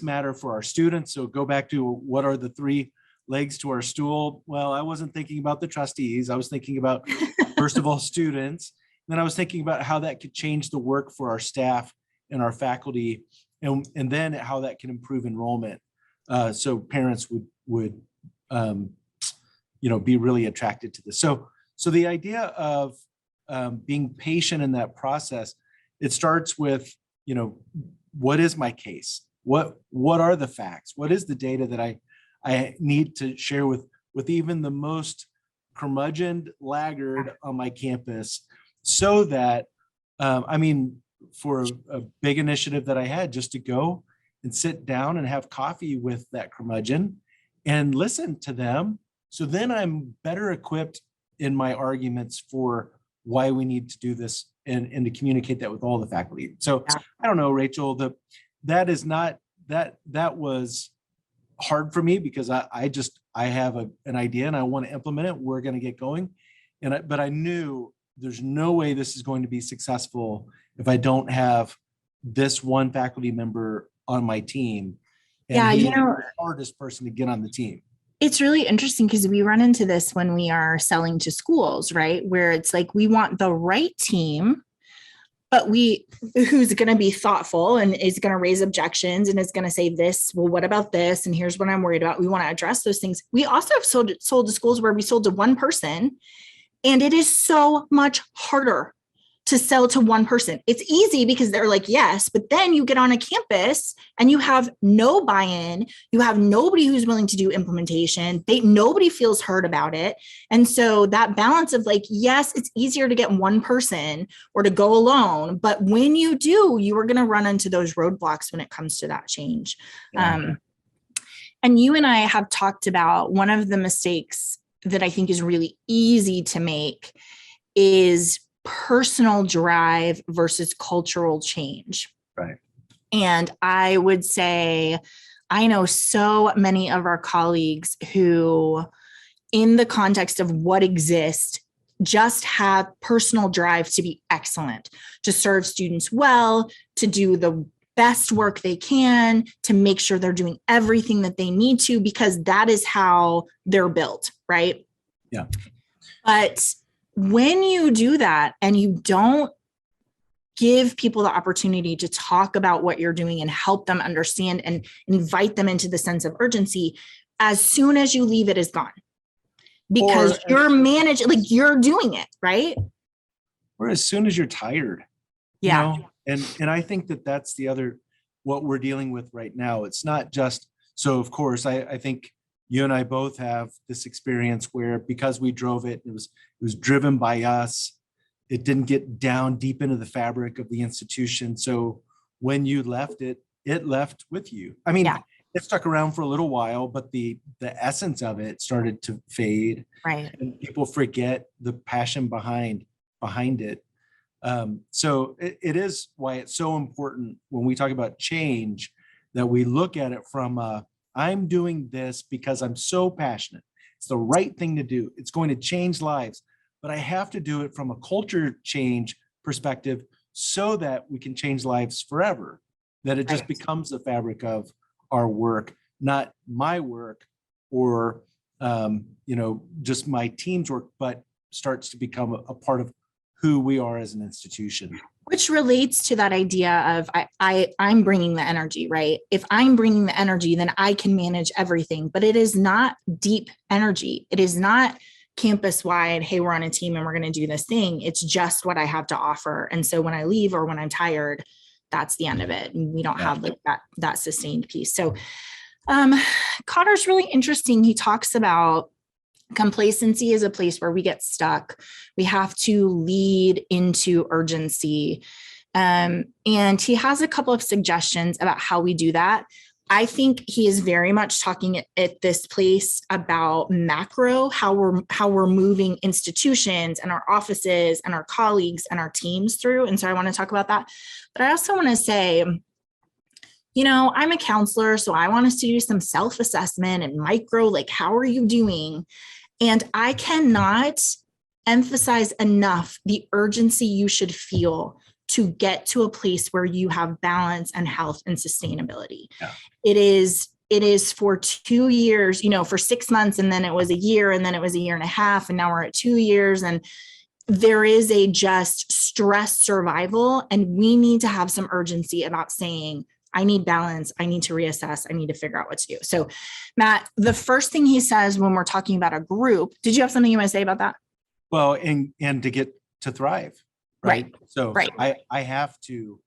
matter for our students? So go back to, what are the three legs to our stool? Well, I wasn't thinking about the trustees. I was thinking about, first of all, students. Then I was thinking about how that could change the work for our staff and our faculty, and then how that can improve enrollment. So parents would be really attracted to this. So the idea of being patient in that process, it starts with, what is my case? What are the facts? What is the data that I need to share with even the most curmudgeon laggard on my campus, so that, for a big initiative that I had, just to go and sit down and have coffee with that curmudgeon and listen to them. So then I'm better equipped in my arguments for why we need to do this, and to communicate that with all the faculty. So I don't know, Rachel, that was hard for me, because I have an idea and I want to implement it. We're going to get going. But I knew there's no way this is going to be successful if I don't have this one faculty member on my team. And he's the hardest person to get on the team. It's really interesting because we run into this when we are selling to schools, right? Where it's like, we want the right team, but who's going to be thoughtful and is going to raise objections and is going to say this, well, what about this? And here's what I'm worried about. We want to address those things. We also have sold to schools where we sold to one person, and it is so much harder to sell to one person. It's easy because they're like, yes, but then you get on a campus and you have no buy-in. You have nobody who's willing to do implementation. Nobody feels heard about it. And so that balance of like, yes, it's easier to get one person or to go alone, but when you do, you are going to run into those roadblocks when it comes to that change. Yeah. And you and I have talked about, one of the mistakes that I think is really easy to make is personal drive versus cultural change. Right. And I would say, I know so many of our colleagues who, in the context of what exists, just have personal drive to be excellent, to serve students well, to do the best work they can, to make sure they're doing everything that they need to, because that is how they're built, right? Yeah. But when you do that and you don't give people the opportunity to talk about what you're doing and help them understand and invite them into the sense of urgency, as soon as you leave, it is gone, because you're managing, like, you're doing it, right? Or as soon as you're tired. Yeah. And I think that's the other, what we're dealing with right now. It's not just, so of course, I think you and I both have this experience where, because we drove it, it was driven by us. It didn't get down deep into the fabric of the institution. So when you left it, it left with you. I mean, it stuck around for a little while, but the essence of it started to fade. Right. And people forget the passion behind it. So it is why it's so important when we talk about change, that we look at it from I'm doing this because I'm so passionate. It's the right thing to do. It's going to change lives. but I have to do it from a culture change perspective so that we can change lives forever, that it just becomes the fabric of our work, not my work or, just my team's work, but starts to become a part of who we are as an institution. Which relates to that idea of I'm bringing the energy, right? If I'm bringing the energy, then I can manage everything, but it is not deep energy. It is not campus wide. Hey, we're on a team and we're going to do this thing. It's just what I have to offer. And so when I leave or when I'm tired, that's the end of it. And we don't have like that sustained piece. So Cotter's really interesting. He talks about complacency is a place where we get stuck. We have to lead into urgency. And he has a couple of suggestions about how we do that. I think he is very much talking at this place about macro, how we're moving institutions and our offices and our colleagues and our teams through. And so I want to talk about that. But I also want to say, I'm a counselor, so I want us to do some self-assessment and micro, like, how are you doing? And I cannot emphasize enough the urgency you should feel to get to a place where you have balance and health and sustainability. Yeah. It is for 2 years, for 6 months, and then it was a year, and then it was a year and a half, and now we're at 2 years. And there is a just stress survival. And we need to have some urgency about saying, I need balance. I need to reassess. I need to figure out what to do. So Matt, the first thing he says when we're talking about a group, did you have something you want to say about that? Well, and to get to thrive, right? So right. I have to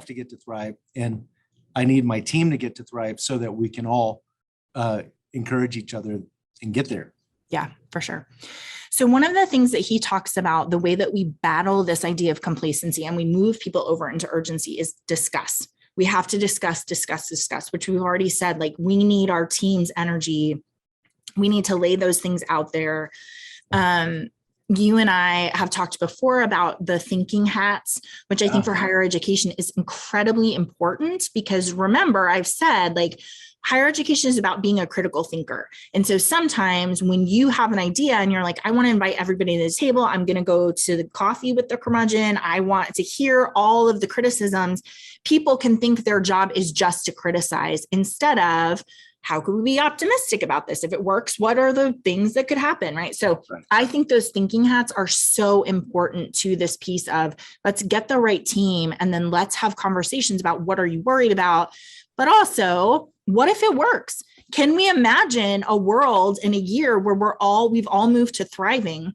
get to thrive, and I need my team to get to thrive so that we can all encourage each other and get there. Yeah, for sure. So one of the things that he talks about, the way that we battle this idea of complacency and we move people over into urgency, is discuss. We have to discuss, which we've already said, like, we need our team's energy. We need to lay those things out there. You and I have talked before about the thinking hats, which I think for higher education is incredibly important, because remember, I've said, like, higher education is about being a critical thinker. And so sometimes when you have an idea and you're like, I want to invite everybody to the table, I'm going to go to the coffee with the curmudgeon, I want to hear all of the criticisms, people can think their job is just to criticize instead of, how could we be optimistic about this? If it works, what are the things that could happen, right? So I think those thinking hats are so important to this piece of, let's get the right team, and then let's have conversations about what are you worried about, but also, what if it works? Can we imagine a world in a year where we've all moved to thriving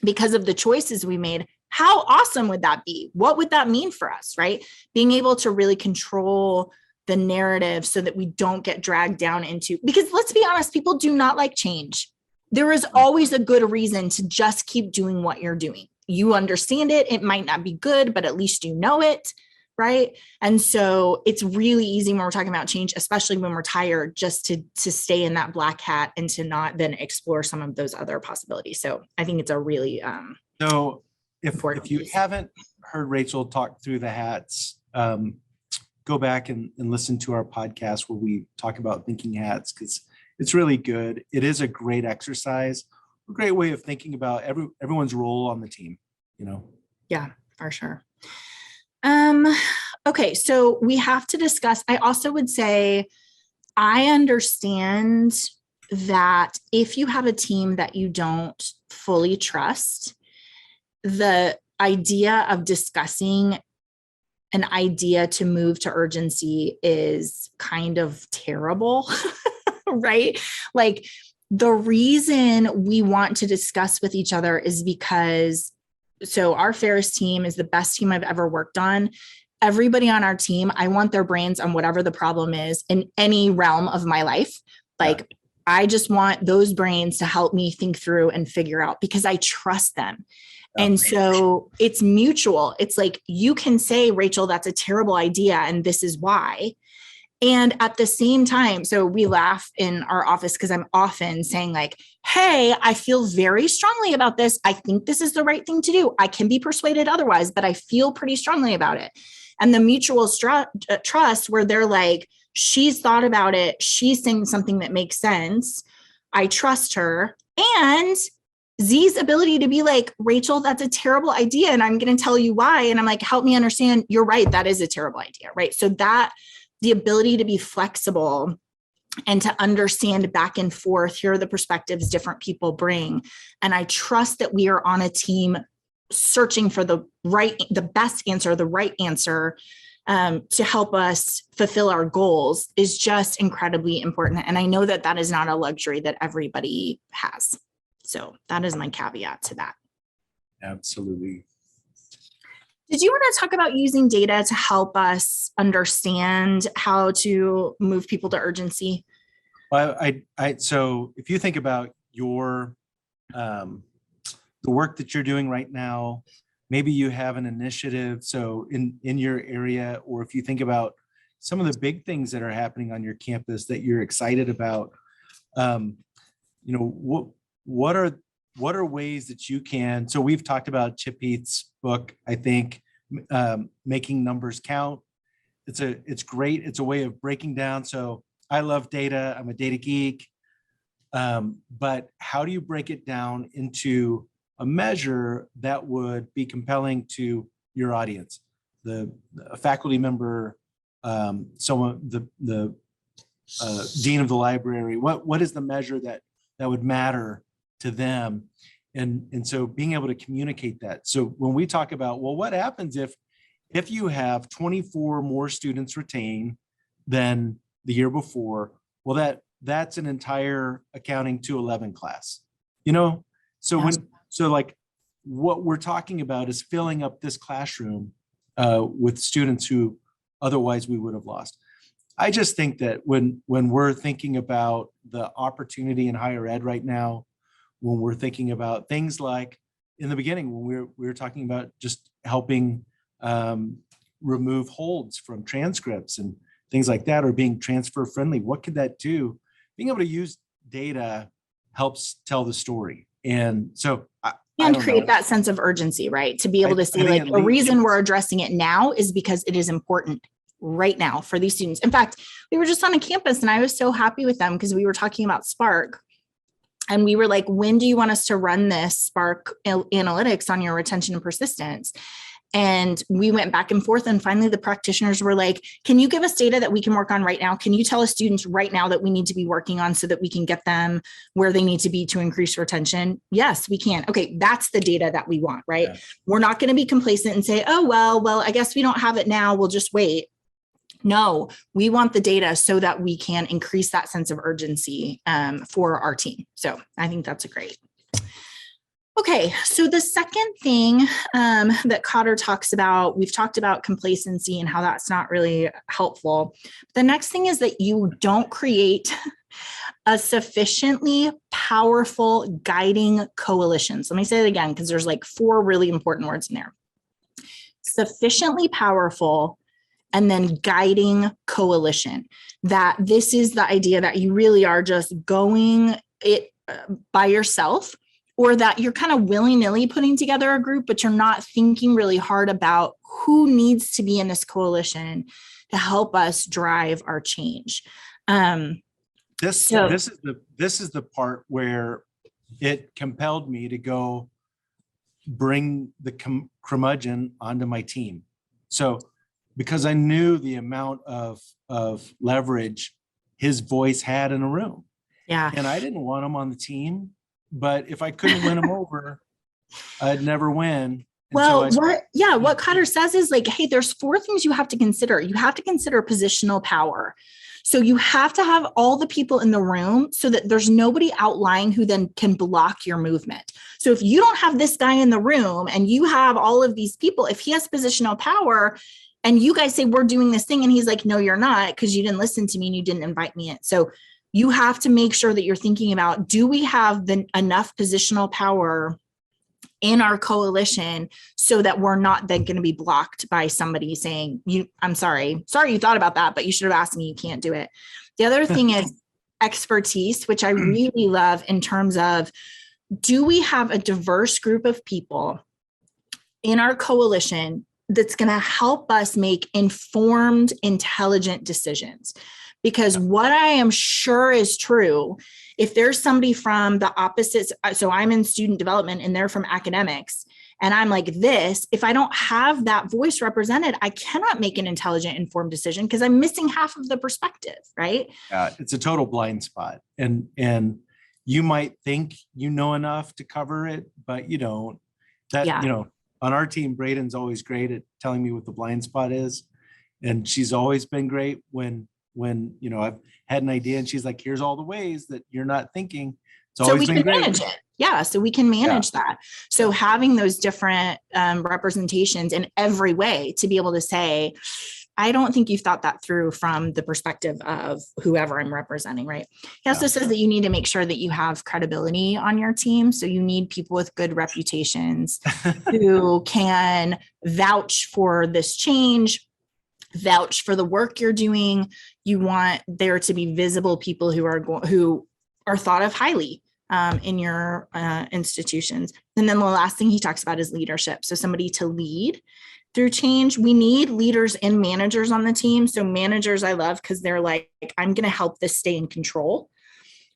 because of the choices we made? How awesome would that be? What would that mean for us, right? Being able to really control the narrative so that we don't get dragged down into, because let's be honest, people do not like change. There is always a good reason to just keep doing what you're doing. You understand it. It might not be good, but at least you know it. Right. And so it's really easy when we're talking about change, especially when we're tired, just to stay in that black hat and to not then explore some of those other possibilities. So I think it's a really so if you haven't heard Rachel talk through the hats, go back and listen to our podcast where we talk about thinking hats, because it's really good. It is a great exercise, a great way of thinking about everyone's role on the team, Yeah, for sure. Okay, so we have to discuss. I also would say, I understand that if you have a team that you don't fully trust, the idea of discussing an idea to move to urgency is kind of terrible, right? Like, the reason we want to discuss with each other is because, so our Ferris team is the best team I've ever worked on. Everybody on our team, I want their brains on whatever the problem is in any realm of my life. Like, I just want those brains to help me think through and figure out, because I trust them. And so it's mutual. It's like, you can say, Rachel, that's a terrible idea, and this is why. And at the same time, so we laugh in our office because I'm often saying, like, hey, I feel very strongly about this. I think this is the right thing to do. I can be persuaded otherwise, but I feel pretty strongly about it. And the mutual trust where they're like, she's thought about it. She's saying something that makes sense. I trust her. And Z's ability to be like, Rachel, that's a terrible idea. And I'm going to tell you why. And I'm like, help me understand. You're right. That is a terrible idea. Right. So that the ability to be flexible and to understand back and forth, here are the perspectives different people bring. And I trust that we are on a team searching for the best answer, the right answer to help us fulfill our goals is just incredibly important. And I know that that is not a luxury that everybody has. So that is my caveat to that. Absolutely. Did you want to talk about using data to help us understand how to move people to urgency? Well, so if you think about your, the work that you're doing right now, maybe you have an initiative. So in your area, or if you think about some of the big things that are happening on your campus that you're excited about, what are ways that you can, so we've talked about Chip Heath's book, I think, Making Numbers Count. It's great. It's a way of breaking down. So I love data. I'm a data geek. But how do you break it down into a measure that would be compelling to your audience? A faculty member, someone, the dean of the library, what is the measure that would matter to them? And so being able to communicate that. So when we talk about, well, what happens if you have 24 more students retain than the year before? Well, that's an entire accounting to 11 class, So Yes. like what we're talking about is filling up this classroom with students who otherwise we would have lost. I just think that when we're thinking about the opportunity in higher ed right now, when we're thinking about things like in the beginning, when we were talking about just helping remove holds from transcripts and things like that, or being transfer friendly, what could that do? Being able to use data helps tell the story. And so and create that sense of urgency, right? To be able to say, like, the reason we're addressing it now is because it is important right now for these students. In fact, we were just on a campus and I was so happy with them because we were talking about Spark. And we were like, when do you want us to run this Spark analytics on your retention and persistence? And we went back and forth. And finally, the practitioners were like, can you give us data that we can work on right now? Can you tell us students right now that we need to be working on so that we can get them where they need to be to increase retention? Yes, we can. Okay, that's the data that we want, right? Yeah. We're not going to be complacent and say, oh, well, I guess we don't have it now. We'll just wait. No, we want the data so that we can increase that sense of urgency for our team. So I think that's great. Okay, so the second thing that Cotter talks about, we've talked about complacency and how that's not really helpful. The next thing is that you don't create a sufficiently powerful guiding coalition. So let me say it again, because there's like 4 really important words in there. Sufficiently powerful, and then guiding coalition. That this is the idea that you really are just going it by yourself, or that you're kind of willy-nilly putting together a group, but you're not thinking really hard about who needs to be in this coalition to help us drive our change. This is the part where it compelled me to go bring the curmudgeon onto my team. So because I knew the amount of leverage his voice had in a room. Yeah. And I didn't want him on the team, but if I couldn't win him over, I'd never win. And what Cotter says is like, hey, there's 4 things you have to consider. You have to consider positional power. So you have to have all the people in the room so that there's nobody outlying who then can block your movement. So if you don't have this guy in the room and you have all of these people, if he has positional power, and you guys say, we're doing this thing. And he's like, no, you're not, because you didn't listen to me and you didn't invite me in. So you have to make sure that you're thinking about, do we have enough positional power in our coalition so that we're not then going to be blocked by somebody saying, I'm sorry you thought about that, but you should have asked me, you can't do it. The other thing is expertise, which I really love in terms of, do we have a diverse group of people in our coalition that's going to help us make informed, intelligent decisions? Because what I am sure is true If there's somebody from the opposite, so I'm in student development and they're from academics, and I'm like this, if I don't have that voice represented, I cannot make an intelligent, informed decision because I'm missing half of the perspective, right? It's a total blind spot. And you might think you know enough to cover it, but you don't. Yeah. On our team, Braden's always great at telling me what the blind spot is. And she's always been great when I've had an idea and she's like, here's all the ways that you're not thinking. It's So always we been can great. manage it. Yeah. So we can manage that. So having those different representations in every way to be able to say, I don't think you've thought that through from the perspective of whoever I'm representing, right? He also says that you need to make sure that you have credibility on your team. So you need people with good reputations who can vouch for this change, vouch for the work you're doing. You want there to be visible people who are thought of highly in your institutions. And then the last thing he talks about is leadership. So somebody to lead through change. We need leaders and managers on the team. So managers I love because they're like, I'm going to help this stay in control.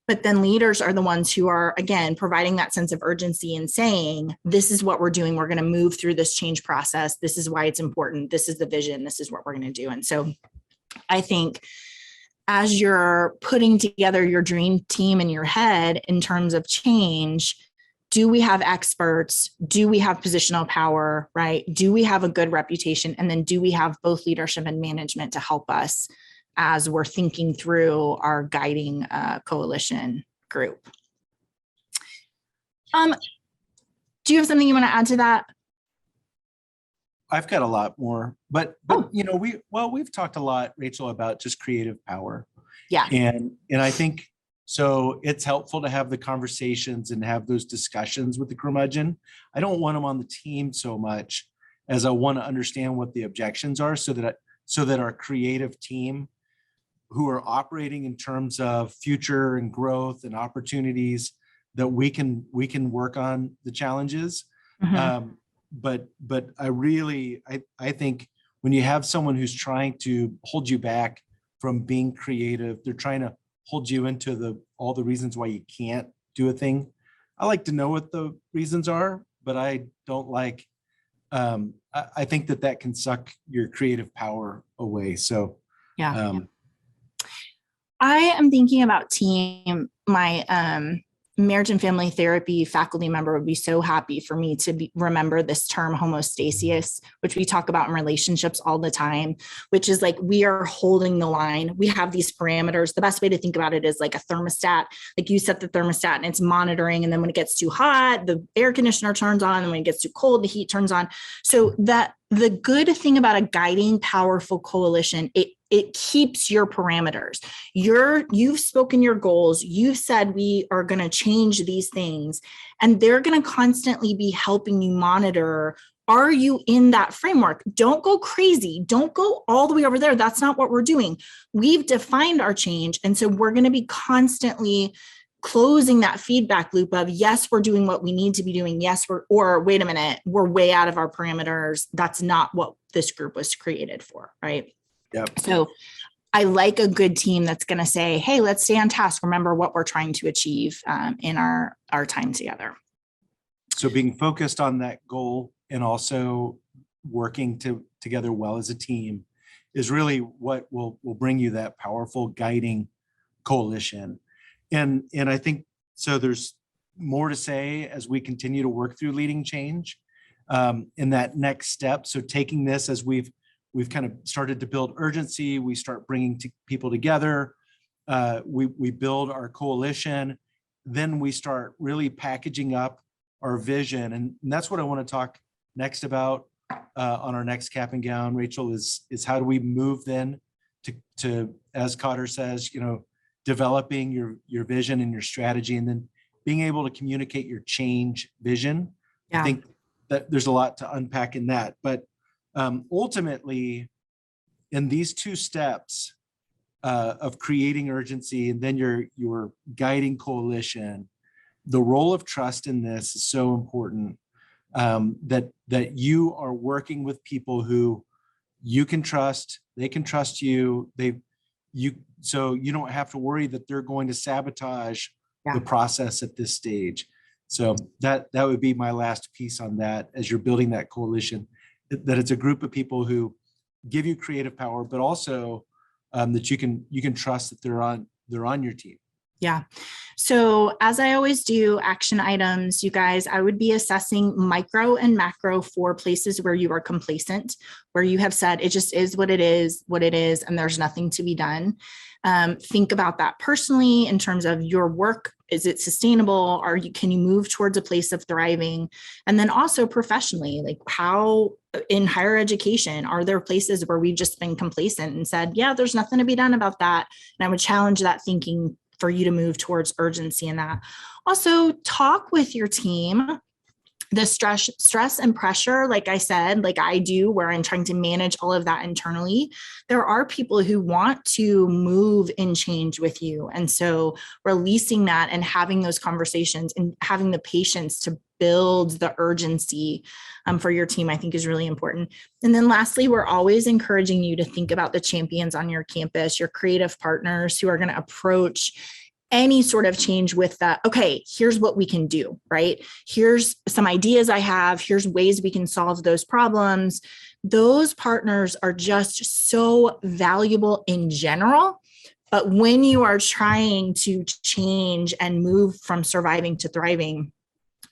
But then leaders are the ones who are, again, providing that sense of urgency and saying, this is what we're doing. We're going to move through this change process. This is why it's important. This is the vision. This is what we're going to do. And so I think as you're putting together your dream team in your head in terms of change, do we have experts? Do we have positional power, right? Do we have a good reputation? And then do we have both leadership and management to help us as we're thinking through our guiding coalition group? Do you have something you want to add to that? I've got a lot more, but we've talked a lot, Rachel, about just creative power. Yeah. And I think so it's helpful to have the conversations and have those discussions with the curmudgeon. I don't want them on the team so much as I want to understand what the objections are so that our creative team who are operating in terms of future and growth and opportunities that we can work on the challenges. Mm-hmm. But I think when you have someone who's trying to hold you back from being creative, they're trying to hold you into all the reasons why you can't do a thing. I like to know what the reasons are, but I don't like, I think that can suck your creative power away. So I am thinking about team. My marriage and family therapy faculty member would be so happy for me to remember this term homeostasis, which we talk about in relationships all the time, which is like we are holding the line. We have these parameters. The best way to think about it is like a thermostat. Like you set the thermostat and it's monitoring. And then when it gets too hot, the air conditioner turns on. And when it gets too cold, the heat turns on. So that the good thing about a guiding, powerful coalition, it keeps your parameters. You've spoken your goals. You've said we are going to change these things, and they're going to constantly be helping you monitor. Are you in that framework? Don't go crazy. Don't go all the way over there. That's not what we're doing. We've defined our change. And so we're going to be constantly closing that feedback loop of, yes, we're doing what we need to be doing. Yes, or wait a minute, we're way out of our parameters. That's not what this group was created for, right? Yep. So I like a good team that's going to say, hey, let's stay on task. Remember what we're trying to achieve in our time together. So being focused on that goal and also working together well as a team is really what will bring you that powerful guiding coalition. And I think so there's more to say as we continue to work through leading change in that next step. So taking this as we've kind of started to build urgency, we start bringing people together, we build our coalition, then we start really packaging up our vision. And that's what I want to talk next about on our next cap and gown, Rachel, is how do we move then to as Cotter says, developing your vision and your strategy, and then being able to communicate your change vision. Yeah. I think that there's a lot to unpack in that, but ultimately in these two steps of creating urgency and then your guiding coalition, the role of trust in this is so important, that you are working with people who you can trust, they can trust you, so you don't have to worry that they're going to sabotage Yeah. the process at this stage. So that would be my last piece on that as you're building that coalition, that it's a group of people who give you creative power, but also that you can trust that they're on your team. Yeah. So as I always do, action items, you guys, I would be assessing micro and macro for places where you are complacent, where you have said it just is what it is, and there's nothing to be done. Think about that personally in terms of your work. Is it sustainable? Can you move towards a place of thriving? And then also professionally, like how in higher education, are there places where we've just been complacent and said, yeah, there's nothing to be done about that? And I would challenge that thinking for you to move towards urgency in that. Also, talk with your team. The stress and pressure, like I said, like I do, where I'm trying to manage all of that internally. There are people who want to move and change with you. And so releasing that and having those conversations and having the patience to build the urgency for your team, I think is really important. And then lastly, we're always encouraging you to think about the champions on your campus, your creative partners who are going to approach any sort of change with that. Okay, here's what we can do, right? Here's some ideas I have. Here's ways we can solve those problems. Those partners are just so valuable in general. But when you are trying to change and move from surviving to thriving,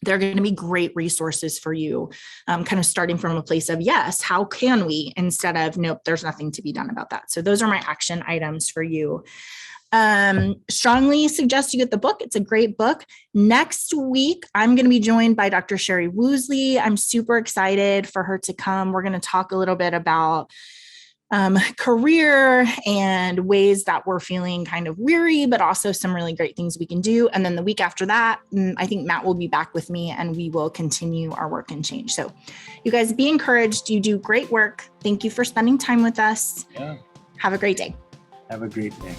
they're going to be great resources for you, kind of starting from a place of, yes, how can we, instead of, nope, there's nothing to be done about that. So those are my action items for you. Strongly suggest you get the book. It's a great book. Next week, I'm going to be joined by Dr. Sherry Woosley. I'm super excited for her to come. We're going to talk a little bit about career and ways that we're feeling kind of weary, but also some really great things we can do. And then the week after that, I think Matt will be back with me and we will continue our work and change. So you guys be encouraged. You do great work. Thank you for spending time with us. Yeah. Have a great day. Have a great day.